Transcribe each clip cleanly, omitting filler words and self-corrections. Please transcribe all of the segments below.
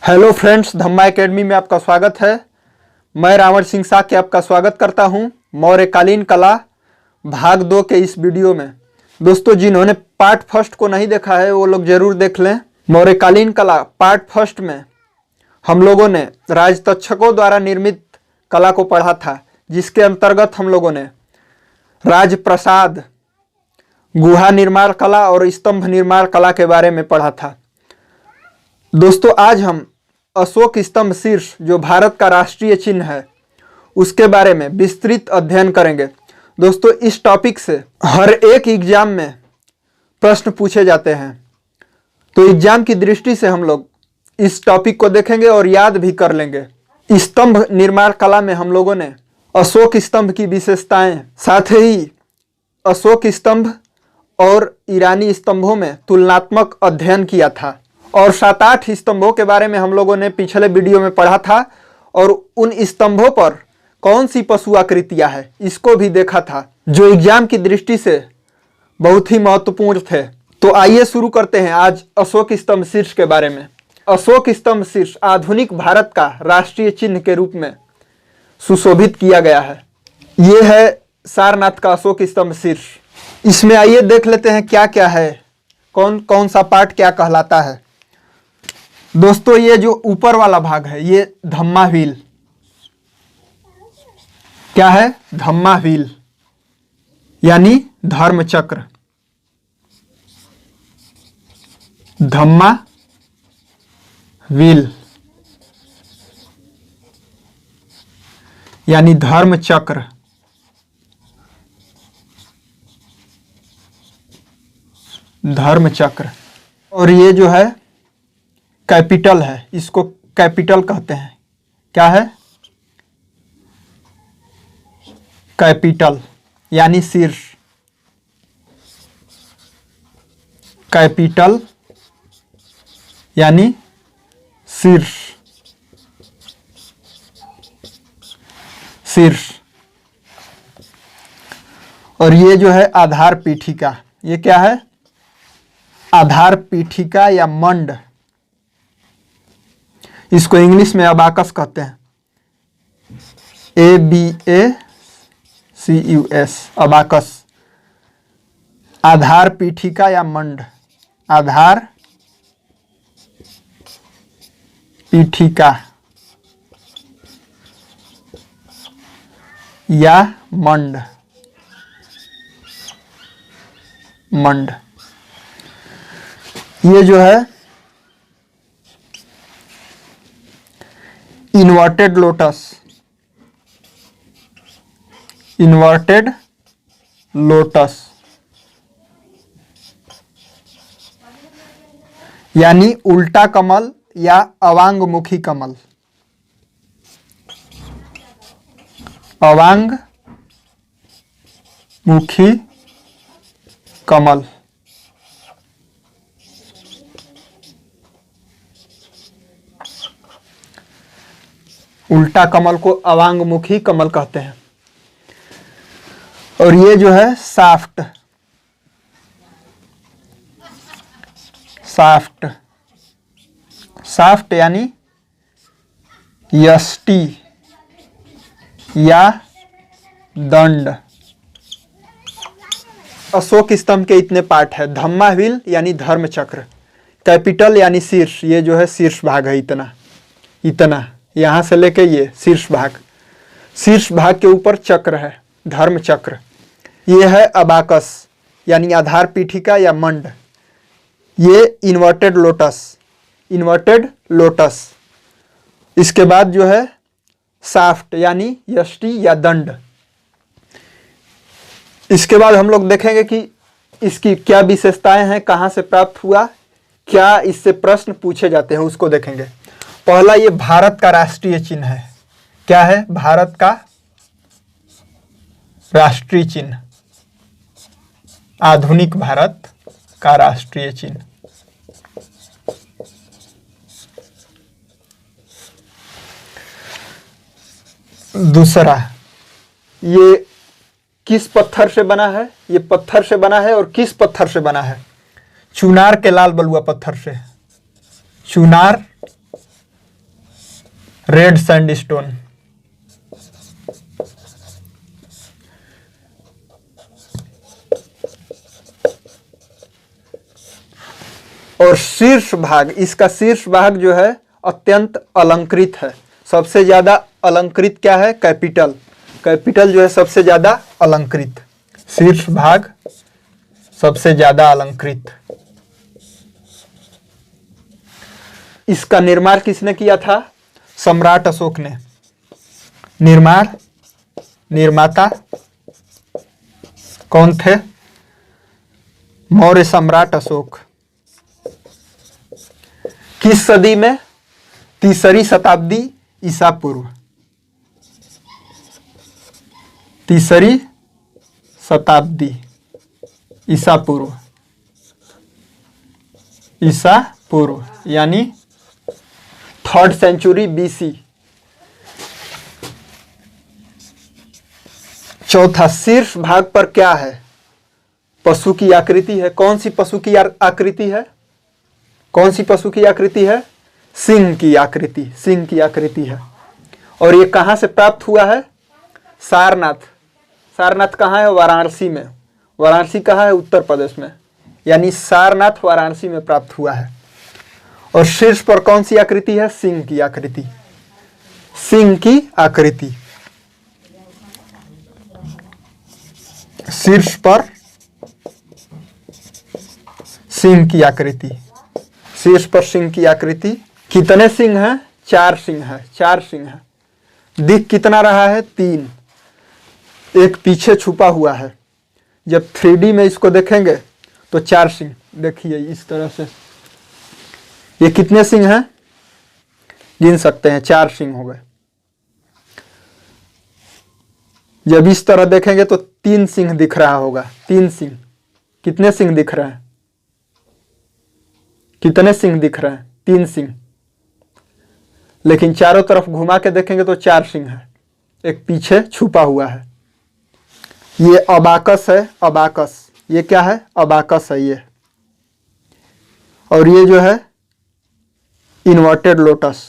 Hello friends, धम्मा academy में आपका स्वागत है। मैं रावण सिंह साक्य आपका स्वागत करता हूं मौर्यकालीन कला भाग 2 के इस वीडियो में। दोस्तों, जिन्होंने पार्ट फर्स्ट को नहीं देखा है वो लोग जरूर देख लें। मौर्यकालीन कला पार्ट फर्स्ट में हम लोगों ने राजतक्षकों द्वारा निर्मित कला को पढ़ा था, जिसके अंतर्गत हम लोगों ने राजप्रसाद, गुहा निर्माण कला और स्तंभ निर्माण कला के बारे में पढ़ा था। दोस्तों, आज हम अशोक स्तंभ शीर्ष, जो भारत का राष्ट्रीय चिन्ह है, उसके बारे में विस्तृत अध्ययन करेंगे। दोस्तों, इस टॉपिक से हर एक एग्जाम में प्रश्न पूछे जाते हैं, तो एग्जाम की दृष्टि से हम लोग इस टॉपिक को देखेंगे और याद भी कर लेंगे। स्तंभ निर्माण कला में हम लोगों ने अशोक स्तंभ की विशेषताएं, साथ ही अशोक स्तंभ और ईरानी स्तंभों में तुलनात्मक अध्ययन किया था, और 7-8 स्तंभों के बारे में हम लोगों ने पिछले वीडियो में पढ़ा था, और उन स्तंभों पर कौन सी पशु आकृतियां हैं इसको भी देखा था, जो एग्जाम की दृष्टि से बहुत ही महत्वपूर्ण थे। तो आइए शुरू करते हैं आज अशोक स्तंभ शीर्ष के बारे में। अशोक स्तंभ शीर्ष आधुनिक भारत का राष्ट्रीय चिन्ह के रूप में सुशोभित किया गया है। ये है सारनाथ का अशोक स्तंभ शीर्ष। इसमें आइए देख लेते हैं क्या क्या है, कौन कौन सा पार्ट क्या कहलाता है। दोस्तों, ये जो ऊपर वाला भाग है ये धम्मा व्हील। क्या है? धम्मा व्हील यानी धर्म चक्र। धम्मा व्हील यानी धर्म चक्र। धर्म चक्र। और ये जो है कैपिटल है, इसको कैपिटल कहते हैं। क्या है? कैपिटल यानी शीर्ष। कैपिटल यानी शीर्ष। शीर्ष। और ये जो है आधार पीठिका। ये क्या है? आधार पीठिका या मंड। इसको इंग्लिश में अबाकस कहते हैं। ABACUS, abacus. आधार पीठिका या मंड। आधार पीठिका या मंड। मंड। ये जो है इन्वर्टेड लोटस। इन्वर्टेड लोटस यानी उल्टा कमल या अवांगमुखी कमल। अवांगमुखी कमल। उल्टा कमल को अवांगमुखी कमल कहते हैं। और ये जो है साफ्ट। साफ्ट। साफ्ट यानी यष्टि या दंड। अशोक स्तंभ के इतने पार्ट है। धम्मा व्हील यानी धर्म चक्र। कैपिटल यानी शीर्ष। ये जो है शीर्ष भाग है, इतना इतना, यहां से लेके ये शीर्ष भाग। शीर्ष भाग के ऊपर चक्र है, धर्म चक्र। ये है अबाकस यानी आधार पीठिका या मंड। ये इन्वर्टेड लोटस। Inverted lotus. इसके बाद जो है साफ्ट यानी यष्टि या दंड। इसके बाद हम लोग देखेंगे कि इसकी क्या विशेषताएं हैं, कहां से प्राप्त हुआ, क्या इससे प्रश्न पूछे जाते हैं, उसको देखेंगे। पहला, ये भारत का राष्ट्रीय चिन्ह है। क्या है? भारत का राष्ट्रीय चिन्ह। आधुनिक भारत का राष्ट्रीय चिन्ह। दूसरा, ये किस पत्थर से बना है? ये पत्थर से बना है। और किस पत्थर से बना है? चुनार के लाल बलुआ पत्थर से। Chunar red sandstone. और शीर्ष भाग, इसका शीर्ष भाग जो है अत्यंत अलंकृत है। सबसे ज्यादा अलंकृत क्या है? कैपिटल। कैपिटल जो है सबसे ज्यादा अलंकृत, शीर्ष भाग सबसे ज्यादा अलंकृत। इसका निर्माण किसने किया था? सम्राट अशोक ने। निर्माता कौन थे? मौर्य सम्राट अशोक। किस सदी में? 3री शताब्दी ईसा पूर्व। 3री शताब्दी ईसा पूर्व। ईसा पूर्व यानी 3rd सेंचुरी BC। चौथा, शीर्ष भाग पर क्या है? पशु की आकृति है। कौन सी पशु की आकृति है? कौन सी पशु की आकृति है? सिंह की आकृति। सिंह की आकृति है। और ये कहां से प्राप्त हुआ है? सारनाथ। सारनाथ कहाँ है? वाराणसी में। वाराणसी कहाँ है? उत्तर प्रदेश में। यानी सारनाथ वाराणसी में प्राप्त हुआ है। और शीर्ष पर कौन सी आकृति है? सिंह की आकृति। सिंह की आकृति। शीर्ष पर सिंह की आकृति। शीर्ष पर सिंह की आकृति। कितने सिंह हैं? 4 सिंह है। 4 सिंह है। दिख कितना रहा है? 3। एक पीछे छुपा हुआ है। जब 3D में इसको देखेंगे तो 4 सिंह। देखिए इस तरह से। ये कितने सिंह हैं? गिन सकते हैं। 4 सिंह हो गए। जब इस तरह देखेंगे तो 3 सिंह दिख रहा होगा। 3 सिंह। कितने सिंह दिख रहे हैं? कितने सिंह दिख रहे हैं? 3 सिंह। लेकिन चारों तरफ घुमा के देखेंगे तो 4 सिंह है। एक पीछे छुपा हुआ है। ये अबाकस है। अबाकस। ये क्या है? अबाकस है ये। और ये जो है इन्वर्टेड लोटस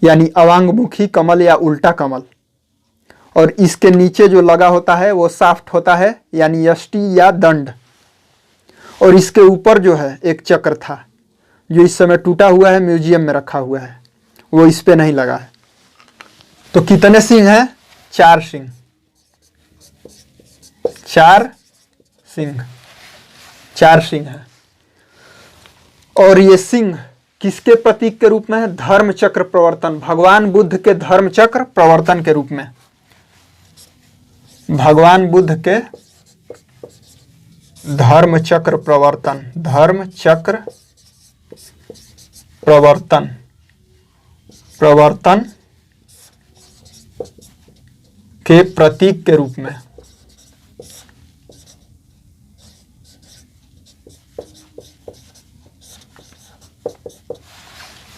यानी अवांगमुखी कमल या उल्टा कमल। और इसके नीचे जो लगा होता है वो साफ्ट होता है यानी यष्टि या दंड। और इसके ऊपर जो है एक चक्र था जो इस समय टूटा हुआ है, म्यूजियम में रखा हुआ है। वो इस पे नहीं लगा है। तो कितने सिंह हैं? 4 सिंह। 4 सिंह। 4 सिंह है। और ये सिंह किसके प्रतीक के रूप में है? धर्म चक्र प्रवर्तन। भगवान बुद्ध के धर्म चक्र प्रवर्तन के रूप में। भगवान बुद्ध के धर्म चक्र प्रवर्तन। धर्म चक्र प्रवर्तन। प्रवर्तन के प्रतीक के रूप में।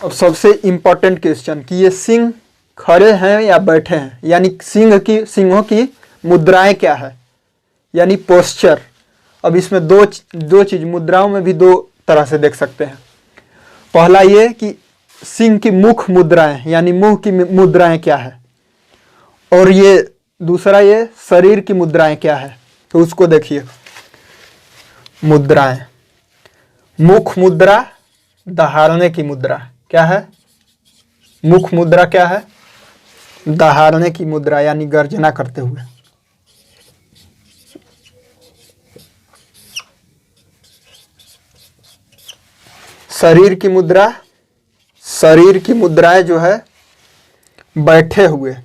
अब सबसे इंपॉर्टेंट क्वेश्चन कि ये सिंह खड़े हैं या बैठे हैं, यानी सिंहों की मुद्राएं क्या है, यानी पोस्चर। अब इसमें दो चीज, मुद्राओं में भी 2 तरह से देख सकते हैं। पहला ये कि सिंह की मुख मुद्राएं यानी मुंह की मुद्राएं क्या है, और ये दूसरा ये शरीर की मुद्राएं क्या है। तो उसको देखिए। मुद्राएं, मुख मुद्रा, दहाड़ने की मुद्रा क्या है? मुख मुद्रा क्या है? दहाड़ने की मुद्रा यानी गर्जना करते हुए। शरीर की मुद्रा, शरीर की मुद्राएं जो है बैठे हुए,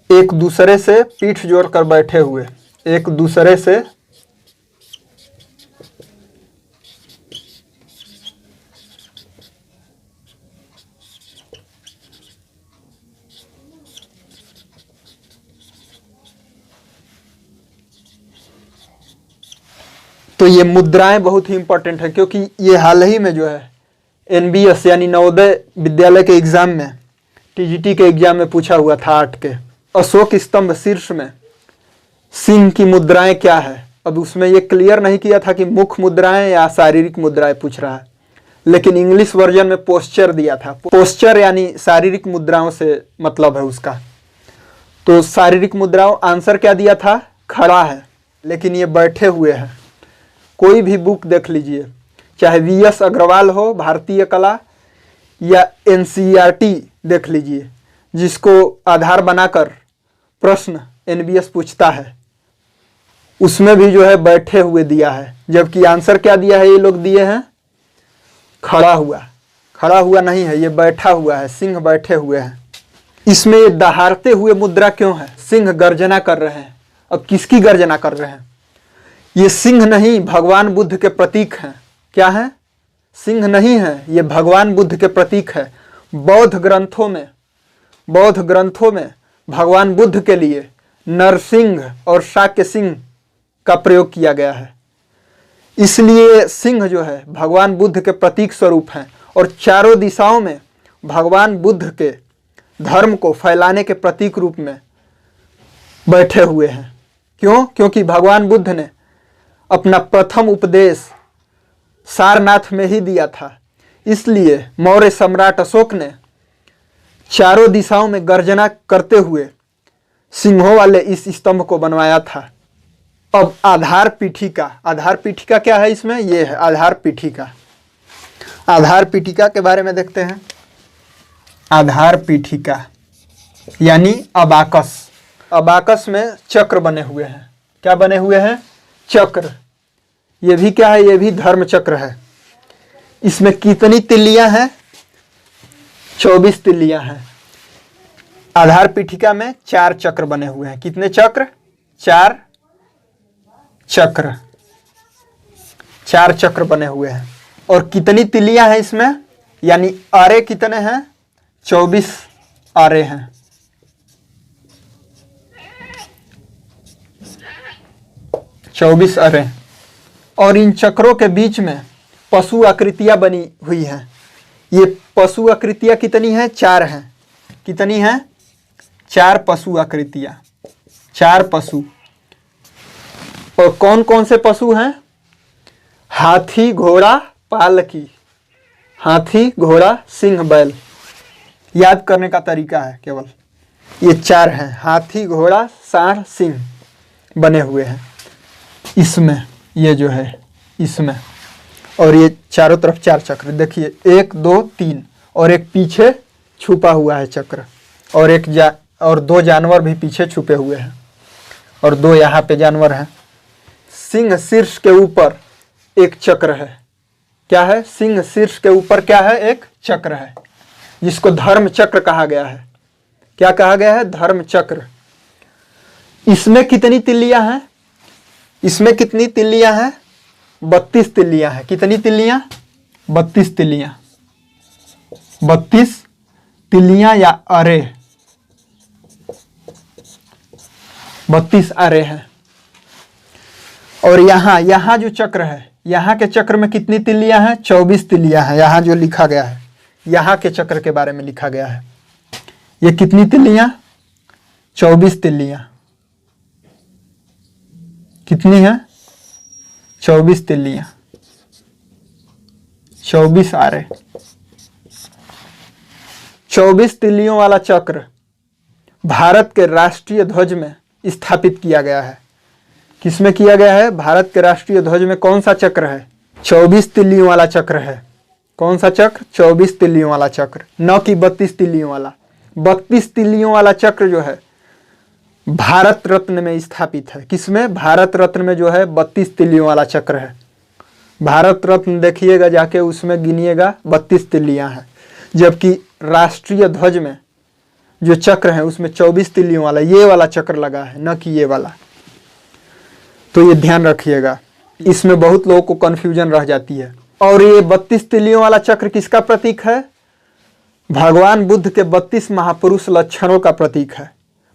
एक दूसरे से पीठ जोड़कर बैठे हुए, एक दूसरे से तो ये मुद्राएं बहुत ही इंपॉर्टेंट है, क्योंकि ये हाल ही में जो है NBS यानी नवोदय विद्यालय के एग्जाम में, TGT के एग्जाम में पूछा हुआ था 8 के। अशोक स्तंभ शीर्ष में सिंह की मुद्राएं क्या है। अब उसमें ये क्लियर नहीं किया था कि मुख मुद्राएं या शारीरिक मुद्राएं पूछ रहा है, लेकिन इंग्लिश वर्जन में पोस्चर दिया था। पोस्चर यानी शारीरिक मुद्राओं से मतलब है उसका। तो शारीरिक मुद्राओं आंसर क्या दिया था? खड़ा है, लेकिन ये बैठे हुए हैं। कोई भी बुक देख लीजिए, चाहे वीएस अग्रवाल हो भारतीय कला या एनसीईआरटी देख लीजिए, जिसको आधार बनाकर प्रश्न एनबीएस पूछता है, उसमें भी जो है बैठे हुए दिया है, जबकि आंसर क्या दिया है? ये लोग दिए हैं खड़ा हुआ। खड़ा हुआ नहीं है, ये बैठा हुआ है। सिंह बैठे हुए हैं। इसमें ये दहाड़ते हुए मुद्रा क्यों है? सिंह गर्जना कर रहे हैं। अब किसकी गर्जना कर रहे हैं? ये सिंह नहीं, भगवान बुद्ध के प्रतीक हैं। क्या है? सिंह नहीं है, ये भगवान बुद्ध के प्रतीक है। बौद्ध ग्रंथों में भगवान बुद्ध के लिए नरसिंह और शाक्य सिंह का प्रयोग किया गया है। इसलिए सिंह जो है भगवान बुद्ध के प्रतीक स्वरूप हैं और चारों दिशाओं में भगवान बुद्ध के धर्म को फैलाने के प्रतीक रूप में बैठे हुए हैं। क्यों? क्योंकि भगवान बुद्ध ने अपना प्रथम उपदेश सारनाथ में ही दिया था। इसलिए मौर्य सम्राट अशोक ने चारों दिशाओं में गर्जना करते हुए सिंहों वाले इस स्तंभ को बनवाया था। अब आधार पीठिका क्या है इसमें? ये है आधार पीठिका के बारे में देखते हैं। आधार पीठिका यानी अबाकस में चक्र बने हुए हैं। क्या बने हुए हैं? चक्र। ये भी क्या है? ये भी धर्म चक्र है। इसमें कितनी तिल्लियां हैं? 24 तिल्लियां हैं। आधार पीठिका में 4 चक्र बने हुए हैं। कितने चक्र? 4 चक्र बने हुए हैं। और कितनी तिल्लियां हैं इसमें? यानी आरे कितने हैं? 24 आरे हैं। और इन चक्रों के बीच में पशु आकृतियां बनी हुई हैं। ये पशु आकृतियां कितनी हैं? 4 हैं। कितनी हैं? 4 पशु आकृतियां। 4 पशु। और कौन कौन से पशु हैं? हाथी, घोड़ा, पालकी। हाथी, घोड़ा, सिंह, बैल। याद करने का तरीका है केवल। ये 4 हैं। हाथी, घोड़ा, सांड, सिंह बने हुए हैं इसमें। ये जो है इसमें। और ये चारों तरफ 4 चक्र। देखिए 1 2 3 और एक पीछे छुपा हुआ है चक्र। और 2 जानवर भी पीछे छुपे हुए हैं। और 2 यहाँ पे जानवर हैं। सिंह शीर्ष के ऊपर एक चक्र है। क्या है? सिंह शीर्ष के ऊपर क्या है? एक चक्र है, जिसको धर्म चक्र कहा गया है। क्या कहा गया है? धर्म चक्र। इसमें कितनी तिल्लियां हैं? इसमें कितनी तिल्लियां हैं? 32 तिल्लियां हैं। कितनी तिल्लियां? 32 तिल्लियां। 32 तिल्लियां या अरे। 32 अरे हैं। और यहाँ जो चक्र है, यहाँ के चक्र में कितनी तिल्लियां हैं? 24 तिल्लियां हैं। यहाँ जो लिखा गया है, यहाँ के चक्र के बारे में लिखा गया है। ये कितनी तिल्लियां? 24 तिल्लियां। कितनी है? 24 तिल्लियां। 24 आरे। 24 तिल्लियों वाला चक्र भारत के राष्ट्रीय ध्वज में स्थापित किया गया है। किसमें किया गया है? भारत के राष्ट्रीय ध्वज में कौन सा चक्र है? 24 तिल्लियों वाला चक्र है। कौन सा चक्र? 24 तिल्लियों वाला चक्र, न कि 32 तिल्लियों वाला। 32 तिल्लियों वाला चक्र जो है भारत रत्न में स्थापित है। किसमें? भारत रत्न में जो है 32 तिल्लियों वाला चक्र है। भारत रत्न देखिएगा जाके, उसमें गिनिएगा 32 तिल्लियां हैं। जबकि राष्ट्रीय ध्वज में जो चक्र है उसमें 24 तिल्लियों वाला ये वाला चक्र लगा है, न कि ये वाला। तो ये ध्यान रखिएगा, इसमें बहुत लोगों को कन्फ्यूजन रह जाती है। और ये 32 तिल्लियों वाला चक्र किसका प्रतीक है? भगवान बुद्ध के 32 महापुरुष लक्षणों का प्रतीक है।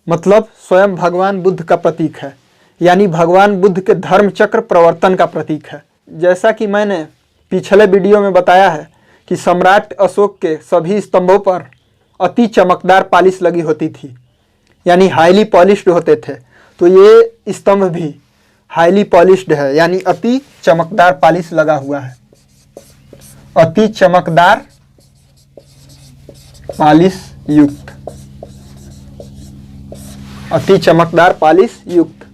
मतलब स्वयं भगवान बुद्ध का प्रतीक है, यानी भगवान बुद्ध के धर्म चक्र प्रवर्तन का प्रतीक है। जैसा कि मैंने पिछले वीडियो में बताया है कि सम्राट अशोक के सभी स्तंभों पर अति चमकदार पालिश लगी होती थी, यानी हाईली पॉलिश्ड होते थे। तो ये स्तंभ भी हाईली पॉलिश्ड है, यानी अति चमकदार पालिश लगा हुआ है। अति चमकदार पालिश युक्त, अति चमकदार पालिश युक्त।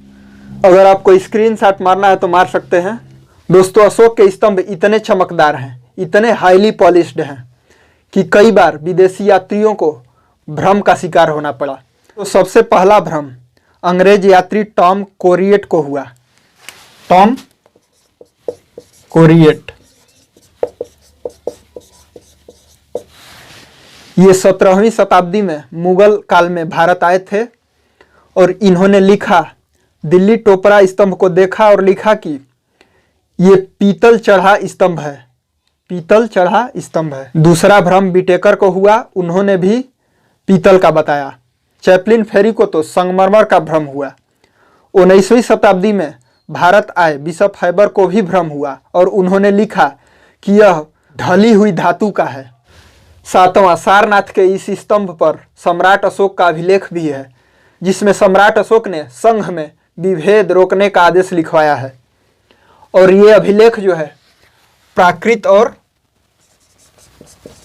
अगर आपको स्क्रीनशॉट मारना है तो मार सकते हैं। दोस्तों, अशोक के स्तंभ इतने चमकदार हैं, इतने हाईली पॉलिश्ड हैं कि कई बार विदेशी यात्रियों को भ्रम का शिकार होना पड़ा। तो सबसे पहला भ्रम अंग्रेज यात्री टॉम कोरिएट को हुआ। टॉम कोरिएट, ये 17वीं शताब्दी में मुगल काल में भारत आए थे और इन्होंने लिखा, दिल्ली टोपरा स्तंभ को देखा और लिखा कि ये पीतल चढ़ा स्तंभ है, पीतल चढ़ा स्तंभ है। दूसरा भ्रम बिटेकर को हुआ, उन्होंने भी पीतल का बताया। चैपलिन फेरी को तो संगमरमर का भ्रम हुआ। 19वीं शताब्दी में भारत आए बिशप हैबर को भी भ्रम हुआ और उन्होंने लिखा कि यह ढली हुई धातु का है। सातवां, सारनाथ के इस स्तंभ पर सम्राट अशोक का अभिलेख भी है, जिसमें सम्राट अशोक ने संघ में विभेद रोकने का आदेश लिखवाया है। और ये अभिलेख जो है प्राकृत और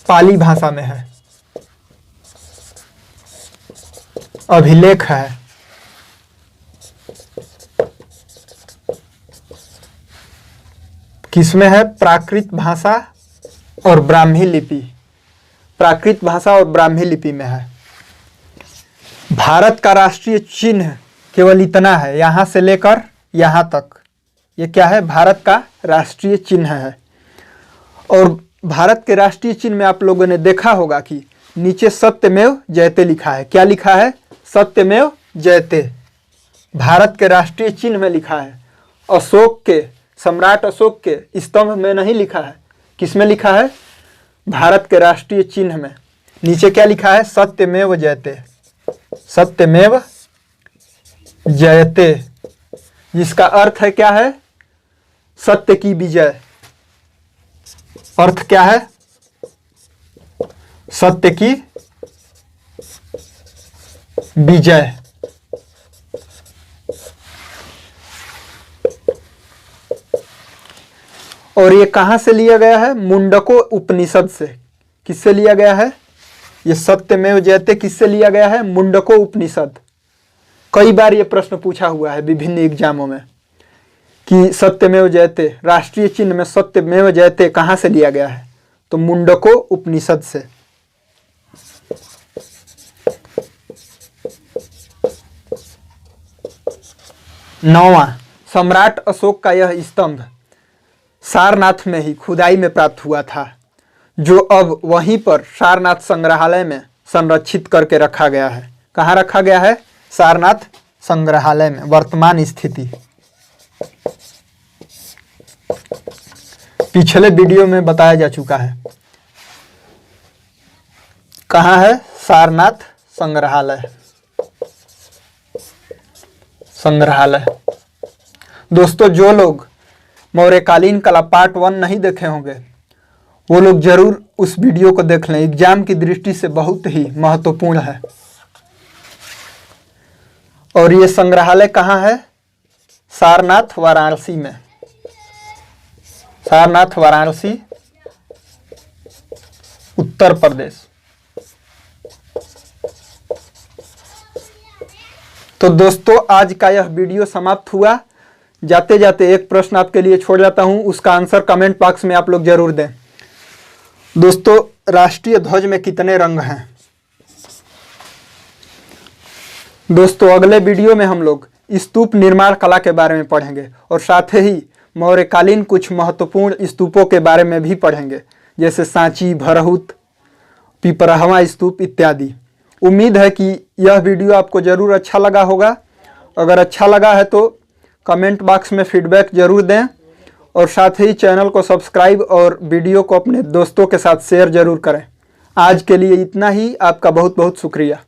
पाली भाषा में है, अभिलेख है। किसमें है? प्राकृत भाषा और ब्राह्मी लिपि, प्राकृत भाषा और ब्राह्मी लिपि में है। भारत का राष्ट्रीय चिन्ह केवल इतना है, यहां से लेकर यहां तक। ये क्या है? भारत का राष्ट्रीय चिन्ह है। और भारत के राष्ट्रीय चिन्ह में आप लोगों ने देखा होगा कि नीचे सत्यमेव जयते लिखा है। क्या लिखा है? सत्यमेव जयते। भारत के राष्ट्रीय चिन्ह में लिखा है। अशोक के, सम्राट अशोक के स्तंभ में नहीं लिखा है। किस में लिखा है? भारत के राष्ट्रीय चिन्ह में। नीचे क्या लिखा है? सत्यमेव जयते, सत्यमेव जयते, जिसका अर्थ है क्या है? सत्य की विजय। अर्थ क्या है? सत्य की विजय। और ये कहां से लिया गया है? मुंडको उपनिषद से। किससे लिया गया है? ये सत्यमेव जयते किससे लिया गया है? मुंडको उपनिषद। कई बार ये प्रश्न पूछा हुआ है विभिन्न एग्जामों में कि सत्यमेव जयते, राष्ट्रीय चिन्ह में सत्यमेव जयते कहां से लिया गया है? तो मुंडको उपनिषद से। नौवां, सम्राट अशोक का यह स्तंभ सारनाथ में ही खुदाई में प्राप्त हुआ था, जो अब वहीं पर सारनाथ संग्रहालय में संरक्षित करके रखा गया है। कहाँ रखा गया है? सारनाथ संग्रहालय में। वर्तमान स्थिति पिछले वीडियो में बताया जा चुका है। कहाँ है? सारनाथ संग्रहालय, संग्रहालय। दोस्तों, जो लोग मौर्यकालीन कला पार्ट 1 नहीं देखे होंगे वो लोग जरूर उस वीडियो को देख लें। एग्जाम की दृष्टि से बहुत ही महत्वपूर्ण है। और ये संग्रहालय कहाँ है? सारनाथ वाराणसी में। सारनाथ वाराणसी, उत्तर प्रदेश। तो दोस्तों, आज का यह वीडियो समाप्त हुआ। जाते जाते एक प्रश्न आपके लिए छोड़ जाता हूं, उसका आंसर कमेंट बॉक्स में आप लोग जरूर दें। दोस्तों, राष्ट्रीय ध्वज में कितने रंग हैं? दोस्तों, अगले वीडियो में हम लोग स्तूप निर्माण कला के बारे में पढ़ेंगे और साथ ही मौर्यकालीन कुछ महत्वपूर्ण स्तूपों के बारे में भी पढ़ेंगे, जैसे सांची, भरहुत, पिपराहवा स्तूप इत्यादि। उम्मीद है कि यह वीडियो आपको ज़रूर अच्छा लगा होगा। अगर अच्छा लगा है तो कमेंट बॉक्स में फीडबैक ज़रूर दें और साथ ही चैनल को सब्सक्राइब और वीडियो को अपने दोस्तों के साथ शेयर ज़रूर करें। आज के लिए इतना ही। आपका बहुत बहुत शुक्रिया।